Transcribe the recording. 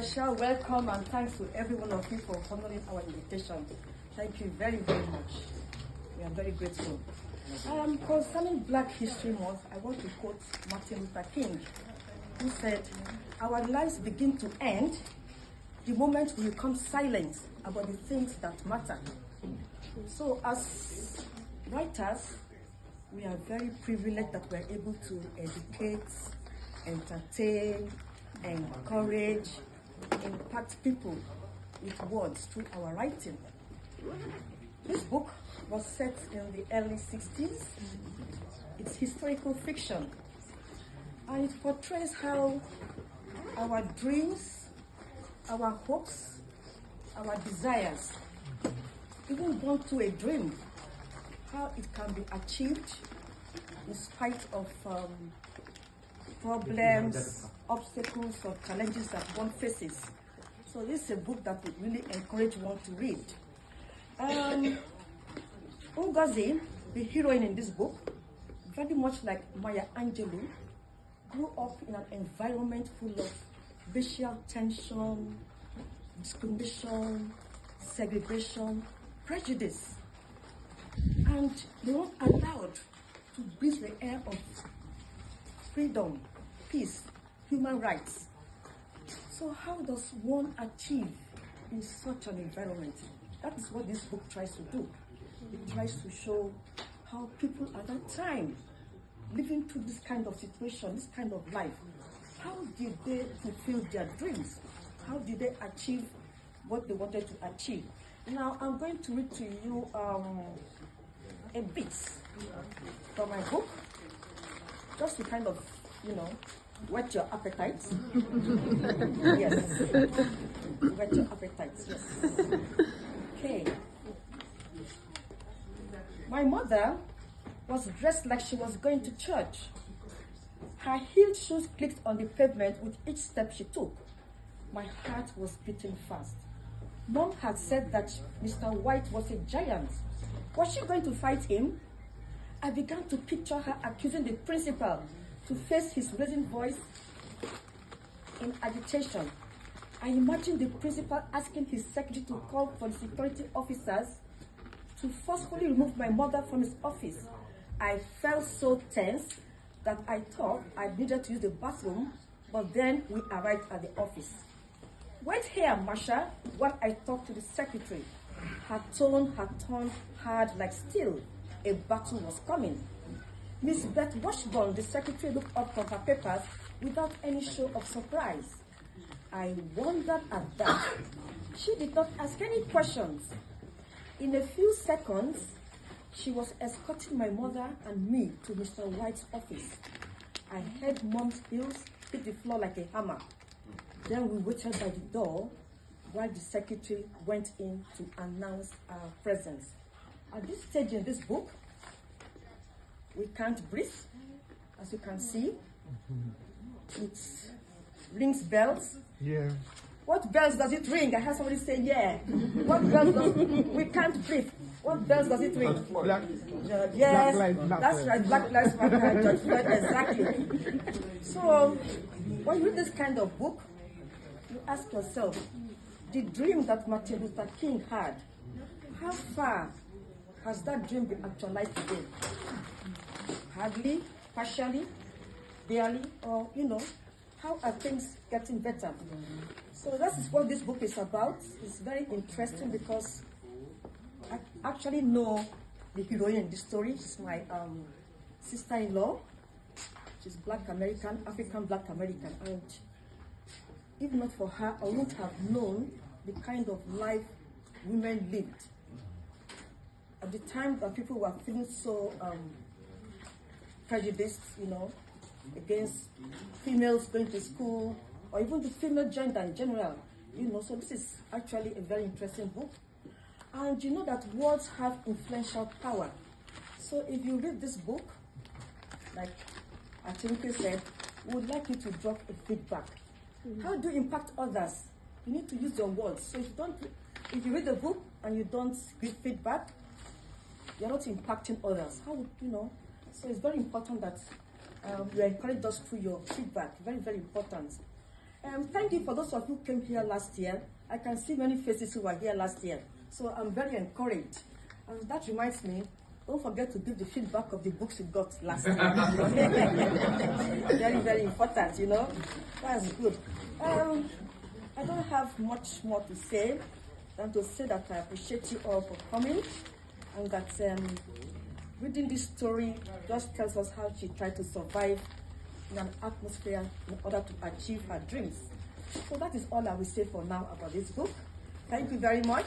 special welcome and thanks to every one of you for honoring our invitation. Thank you very, very much. We are very grateful. Concerning Black History Month, I want to quote Martin Luther King, who said, "Our lives begin to end the moment we become silent about the things that matter." So as writers, we are very privileged that we are able to educate, entertain, encourage, impact people with words through our writing. This book was set in the early 60s. It's historical fiction, and it portrays how our dreams, our hopes, our desires, even born to a dream, how it can be achieved in spite of problems, obstacles, or challenges that one faces. So this is a book that would really encourage one to read. Ngozi, the heroine in this book, very much like Maya Angelou, grew up in an environment full of racial tension, discrimination, segregation, prejudice. And they weren't allowed to breathe the air of freedom, peace, human rights. So how does one achieve in such an environment? That is what this book tries to do. It tries to show how people at that time, living through this kind of situation, this kind of life, how did they fulfill their dreams? How did they achieve what they wanted to achieve? Now I'm going to read to you a bit from my book, just to kind of, whet your appetite. Yes. Whet your appetite, yes. Okay. My mother was dressed like she was going to church. Her heeled shoes clicked on the pavement with each step she took. My heart was beating fast. Mom had said that Mr. White was a giant. Was she going to fight him? I began to picture her accusing the principal, to face his raising voice in agitation. I imagined the principal asking his secretary to call for the security officers to forcefully remove my mother from his office. I felt so tense that I thought I needed to use the bathroom, but then we arrived at the office. "Wait here, Masha," while I talked to the secretary. Her tone had turned hard like steel. A battle was coming. Miss Beth Washburn, the secretary, looked up from her papers without any show of surprise. I wondered at that. She did not ask any questions. In a few seconds, she was escorting my mother and me to Mr. White's office. I heard Mom's heels hit the floor like a hammer. Then we waited by the door while the secretary went in to announce our presence. At this stage in this book, we can't breathe, as you can see. It rings bells. Yeah. What bells does it ring? I heard somebody say, yeah. What bells does we can't breathe? What bells does it ring? Black, yes, Black Lives Matter. That's right, Black Lives Matter, George Floyd, exactly. So, when you read this kind of book, you ask yourself, the dream that Martin Luther King had, how far has that dream been actualized today? Hardly, partially, barely, or, how are things getting better? So that is what this book is about. It's very interesting because I actually know the heroine in this story. She's my sister-in-law. She's Black American, African Black American. And if not for her, I wouldn't have known the kind of life women lived. At the time that people were feeling so prejudiced, against females going to school, or even the female gender in general, so this is actually a very interesting book. And you know that words have influential power. So if you read this book, like Atinke said, we would like you to drop a feedback. How do you impact others? You need to use your words. So if you read the book and you don't give feedback, you're not impacting others. How would So it's very important that you encourage us through your feedback. Very, very important. Thank you for those of you who came here last year. I can see many faces who were here last year. So I'm very encouraged. And that reminds me, don't forget to give the feedback of the books you got last year. Very, very important, you know. That's good. I don't have much more to say than to say that I appreciate you all for coming, and that reading this story just tells us how she tried to survive in an atmosphere in order to achieve her dreams. So that is all I will say for now about this book. Thank you very much.